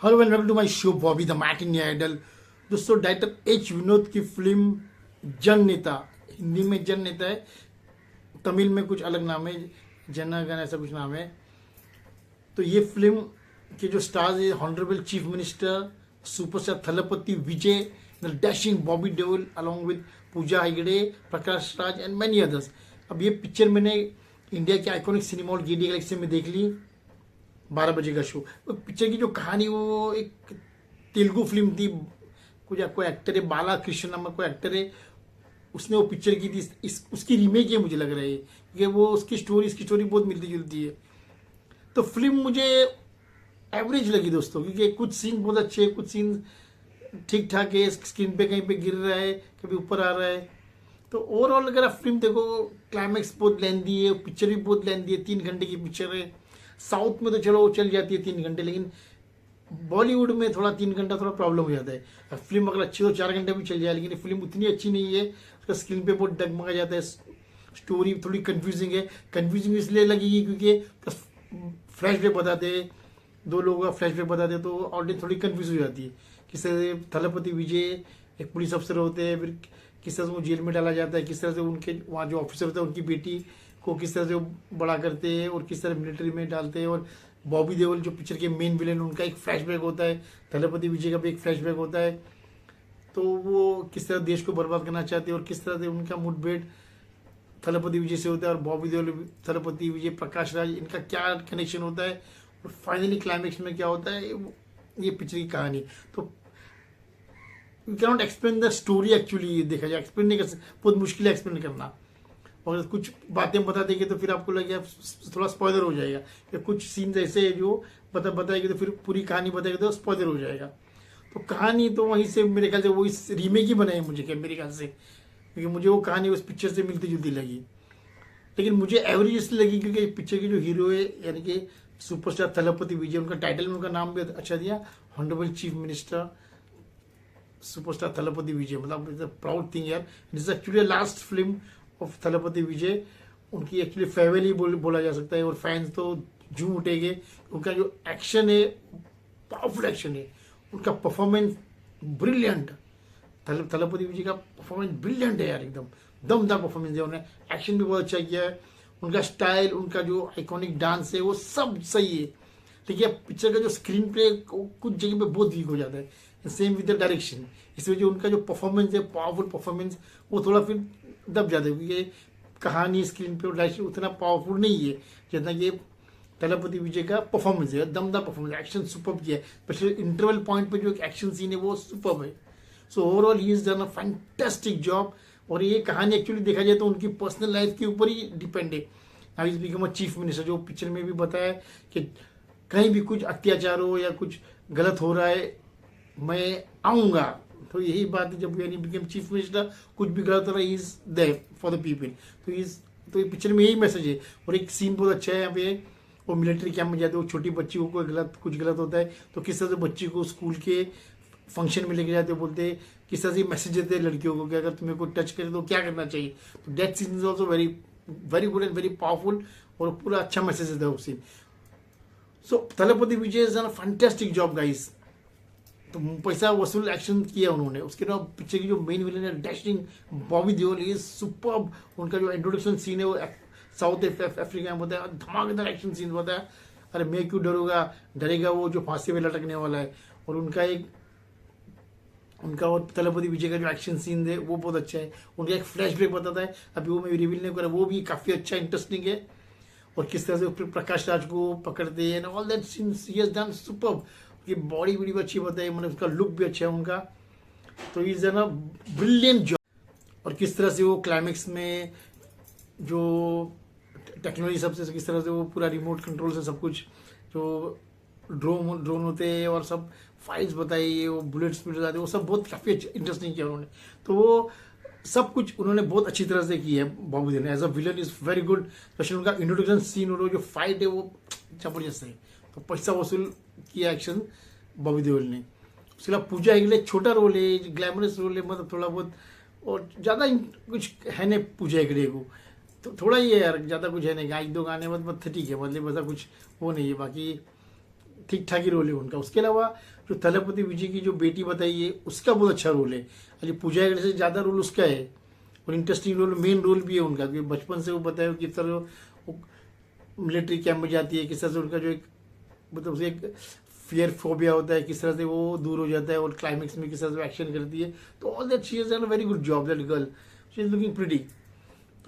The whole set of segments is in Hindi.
Hello welcome to my show Bobby the matinee idol. दोस्तों, डायरेक्टर एच विनोद की फिल्म जननेता, हिंदी में जननेता है, तमिल में कुछ अलग नाम है, जनगण ऐसा कुछ नाम है। तो ये फिल्म के जो स्टार्स है, honourable chief minister superstar Thalapathy Vijay, dashing Bobby Deol along with Pooja Hegde, Prakash Raj and many others. अब ये पिक्चर मैंने इंडिया के iconic cinema hall GD galaxy में देख ली, 12 बजे का शो। तो पिक्चर की जो कहानी, वो एक तेलुगु फिल्म थी, कुछ कोई एक्टर है, बाला कृष्ण नामक कोई एक्टर है, उसने वो पिक्चर की थी। उसकी रीमेक है मुझे लग रहा है, क्योंकि वो इसकी स्टोरी बहुत मिलती जुलती है। तो फिल्म मुझे एवरेज लगी दोस्तों, क्योंकि कुछ सीन बहुत अच्छे हैं, कुछ सीन ठीक ठाक है, स्क्रीन पे कहीं पे गिर रहा है, कभी ऊपर आ रहा है। तो ओवरऑल अगर आप फिल्म देखो, क्लाइमैक्स बहुत लेंदी है, पिक्चर भी बहुत लेंदी है, 3 घंटे की पिक्चर है। साउथ में तो चलो चल जाती है 3 घंटे, लेकिन बॉलीवुड में थोड़ा 3 घंटा थोड़ा प्रॉब्लम हो जाता है। फिल्म अगर अच्छी हो 4 घंटे भी चल जाए, लेकिन फिल्म उतनी अच्छी नहीं है, उसका स्क्रीन पे बहुत डगमगा जाता है। स्टोरी थोड़ी कंफ्यूजिंग है। कंफ्यूजिंग इसलिए लगेगी क्योंकि फ्लैशबैक बताते हैं, 2 लोगों का फ्लैशबैक बताते हैं, तो ऑलरेडी थोड़ी कंफ्यूज हो जाती है। किस तरह से थलपति विजय एक पुलिस अफसर होते हैं, फिर किस तरह से वो जेल में डाला जाता है, किस तरह से उनके वहाँ जो ऑफिसर होता है उनकी बेटी को किस तरह से वो बड़ा करते हैं और किस तरह मिलिट्री में डालते हैं। और बॉबी देओल जो पिक्चर के मेन विलेन, उनका एक फ्लैशबैक होता है, थलपति विजय का भी एक फ्लैशबैक होता है। तो वो किस तरह देश को बर्बाद करना चाहते हैं और किस तरह से उनका मुठभेड़ थलपति विजय से होता है, और बॉबी देओल, थलपति विजय, प्रकाश राज, इनका क्या कनेक्शन होता है, और फाइनली क्लाइमैक्स में क्या होता है, ये पिक्चर की कहानी। तो you can not explain the story actually, देखा जाए एक्सप्लेन नहीं कर सकते, बहुत मुश्किल है एक्सप्लेन करना। और कुछ बातें बता देंगे तो फिर आपको लगेगा थोड़ा स्पॉइलर हो जाएगा, या कुछ सीन्स ऐसे है जो बताएंगे तो फिर पूरी कहानी बताएंगे तो स्पॉइलर हो जाएगा। तो कहानी तो वहीं से मेरे ख्याल से वो इस रीमेक ही बनाई मुझे, क्या मेरे ख्याल से, क्योंकि मुझे वो कहानी उस पिक्चर से मिलती जुलती लगी। लेकिन मुझे एवरेज इसलिए लगी क्योंकि पिक्चर के जो हीरो है, यानी कि सुपरस्टार थलपति विजय, उनका टाइटल में उनका नाम भी अच्छा दिया, honourable chief minister superstar Thalapathy Vijay, मतलब इट्स अ प्राउड थिंग यार। It is actually last film of Thalapathy Vijay, उनकी एक्चुअली फेयरवेल ही बोला जा सकता है। और फैंस तो झूम उठेंगे, उनका जो एक्शन है, पावरफुल एक्शन है, उनका परफॉर्मेंस ब्रिलियंट। थलपति विजय का परफॉर्मेंस ब्रिलियंट है यार, एकदम दमदार परफॉर्मेंस है। उन्होंने एक्शन भी बहुत अच्छा किया है, उनका स्टाइल, उनका जो आइकॉनिक डांस है, वो सब सही है। लेकिन पिक्चर का जो स्क्रीन प्ले कुछ जगह पे बहुत वीक हो जाता है, सेम विद द डायरेक्शन। इस वजह उनका जो परफॉर्मेंस है, पावरफुल परफॉर्मेंस, वो थोड़ा फिर दब जाता है, क्योंकि कहानी स्क्रीन पे और डायरेक्शन उतना पावरफुल नहीं है जितना कि थलपति विजय का परफॉर्मेंस है। दमदार परफॉर्मेंस, एक्शन सुपर्ब किया है, स्पेशली इंटरवल पॉइंट पे जो एक एक्शन सीन है वो सुपर्ब है। So overall he is done a fantastic job. और ये कहानी एक्चुअली देखा जाए तो उनकी पर्सनल लाइफ के ऊपर ही डिपेंड है। Now is become a chief minister, जो पिक्चर में भी बताया कि कहीं भी कुछ अत्याचार हो या कुछ गलत हो रहा है, मैं आऊँगा। तो यही बात है, जब यानी बिकम चीफ मिनिस्टर, कुछ भी गलत हो रहा है, is there for the people. तो ये पिक्चर में यही मैसेज है। और एक सीन बहुत अच्छा है यहाँ पे, वो मिलिट्री कैंप में जाते हैं, वो छोटी बच्ची को कुछ गलत होता है, तो किस तरह से बच्ची को स्कूल के फंक्शन में लेके जाते हैं, बोलते हैं किस तरह से मैसेज देते हैं लड़कियों को कि अगर तुम्हें कोई टच करे तो क्या करना चाहिए। तो that scene is also very very good and very powerful, और पूरा अच्छा मैसेज देता है वो scene. So Thalapathy Vijay is done a fantastic job guys. तो पैसा वसूल एक्शन किया उन्होंने। उसके बाद पिक्चर की जो मेन विलेन है, dashing Bobby Deol, is superb. उनका जो इंट्रोडक्शन सीन है, वो साउथ अफ्रीका में होता है, धमाकेदार एक्शन सीन होता है। अरे मैं क्यों डरेगा वो जो फांसी में लटकने वाला है। और उनका और थलपति विजय का जो एक्शन सीन है वो बहुत अच्छा है। उनका एक फ्लैशबैक बताता है, अभी वो मैं रिवील नहीं करा, वो भी काफी अच्छा इंटरेस्टिंग है। और किस तरह से प्रकाश राज को पकड़ते हैं, all that scenes he has done superb. ये बॉडी भी अच्छी बताई, मतलब उसका लुक भी अच्छा है उनका। तो is an a brilliant job. और किस तरह से वो क्लाइमैक्स में जो टेक्नोलॉजी सबसे, किस तरह से वो पूरा रिमोट कंट्रोल से सब कुछ, जो ड्रोन होते हैं और सब फाइट्स बताई, वो बुलेट स्पीड आते, वो सब बहुत काफ़ी इंटरेस्टिंग किया उन्होंने। तो वो सब कुछ उन्होंने बहुत अच्छी तरह से की है बॉबी देओल ने। As a villain is very good, specially उनका इंट्रोडक्शन सीन और जो फाइट है वो जबरदस्त है। तो पैसा वसूल किया एक्शन बॉबी देओल ने। उसके अलावा पूजा हेगड़े छोटा रोल है, ग्लैमरस रोल है, मतलब थोड़ा बहुत, और ज़्यादा कुछ है नहीं पूजा हेगड़े को, तो थोड़ा ही है यार, ज़्यादा कुछ है नहीं। 1-2 गाने मतलब ठीक है, मतलब ऐसा कुछ वो नहीं है। बाकी ठीक ठाक ही रोल है उनका। उसके अलावा जो थलपति विजय की जो बेटी बताई है उसका बहुत अच्छा रोल है, अरे पूजा हेगड़े से ज़्यादा रोल उसका है और इंटरेस्टिंग रोल, मेन रोल भी है उनका, क्योंकि बचपन से वो बताया किस तरह वो मिलिट्री कैंप में जाती है, किस तरह से उनका जो एक मतलब उसे एक फियर फोबिया होता है, किस तरह से वो दूर हो जाता है और क्लाइमेक्स में किस तरह से एक्शन करती है। तो all that she has done a very good job, that girl she is looking pretty,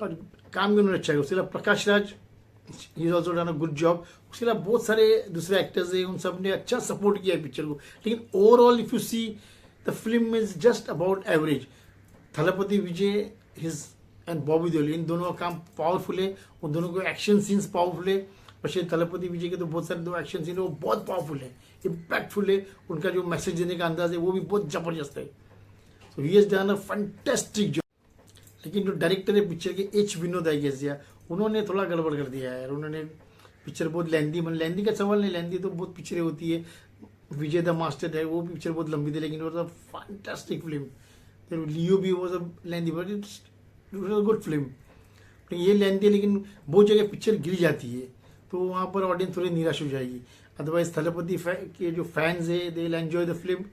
और काम भी उन्होंने अच्छा है। उसके अलावा Prakash Raj he is also done a good job. उसके अलावा बहुत सारे दूसरे एक्टर्स हैं, उन सब ने अच्छा सपोर्ट किया है पिक्चर को। लेकिन overall if you see the film is just about average. Thalapathy Vijay his and Bobby Deol, इन दोनों का काम पावरफुल है, उन दोनों के एक्शन सीन्स पावरफुल है। പക്ഷേ थलपति विजय के तो बहुत सारे दो एक्शन सीन है वो बहुत पावरफुल है, इम्पैक्टफुल है, उनका जो मैसेज देने का अंदाज है वो भी बहुत जबरदस्त है। So he has done a fantastic job. लेकिन जो डायरेक्टर है पिक्चर के एच विनोद आई गेस, उन्होंने थोड़ा गड़बड़ कर दिया है। उन्होंने पिक्चर बहुत लेंदी, मतलब लेंदी का सवाल नहीं, लेंदी तो बहुत पिक्चरें होती है, विजय द मास्टर है वो पिक्चर बहुत लंबी थी, लेकिन वो था फैंटास्टिक फिल्म। लियो भी वो सब लेंदी, बट इट्स गुड फिल्म। ये लेंदी है लेकिन बहुत जगह पिक्चर गिर जाती है, तो वहाँ पर ऑडियंस थोड़ी निराश हो जाएगी। अदरवाइज थलपति के जो फैंस है they will enjoy the film,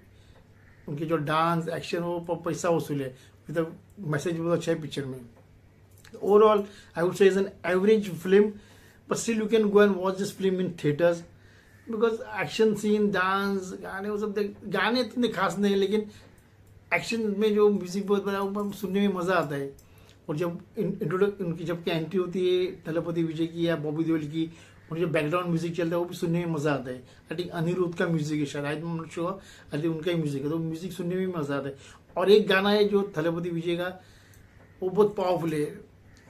उनके जो डांस एक्शन वो पैसा वसूल है, विद मैसेज बहुत अच्छा है पिक्चर में। Overall I would say is an average film, but still you can go and watch this film in theatres, because action scene dance गाने वो सब गाने इतने खास नहीं, लेकिन एक्शन में जो म्यूजिक बहुत बड़ा वो सुनने में मज़ा आता है। और जब उनकी जब एंट्री होती है थलपति विजय की या बॉबी देओल की, और जो बैकग्राउंड म्यूजिक चलता है वो भी सुनने में मज़ा आता है। आई थिंक अनिरुद्ध का म्यूजिक है शायद, I am not sure, I think उनका ही म्यूजिक है, तो म्यूजिक सुनने में मज़ा आता है। और एक गाना है जो थलपति विजय का वो बहुत पावरफुल है,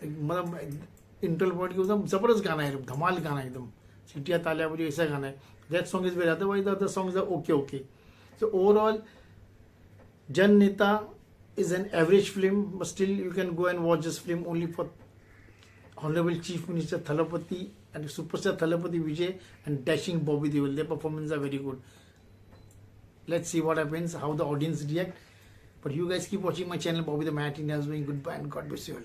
मतलब इंटरवल पॉइंट के एकदम जबरदस्त गाना है, धमाल गाना है एकदम, सीटियाँ तालियां मुझे ऐसा गाना है। That song is very otherwise the song is okay okay. So overall Jananeta is an average film, but still you can go and watch this film only for Honorable Chief Minister Thalapathy and Superstar Thalapathy Vijay and dashing Bobby Deol. Their performances are very good. Let's see what happens, how the audience react. But you guys keep watching my channel, Bobby the Matinee is doing. Goodbye and God bless you all.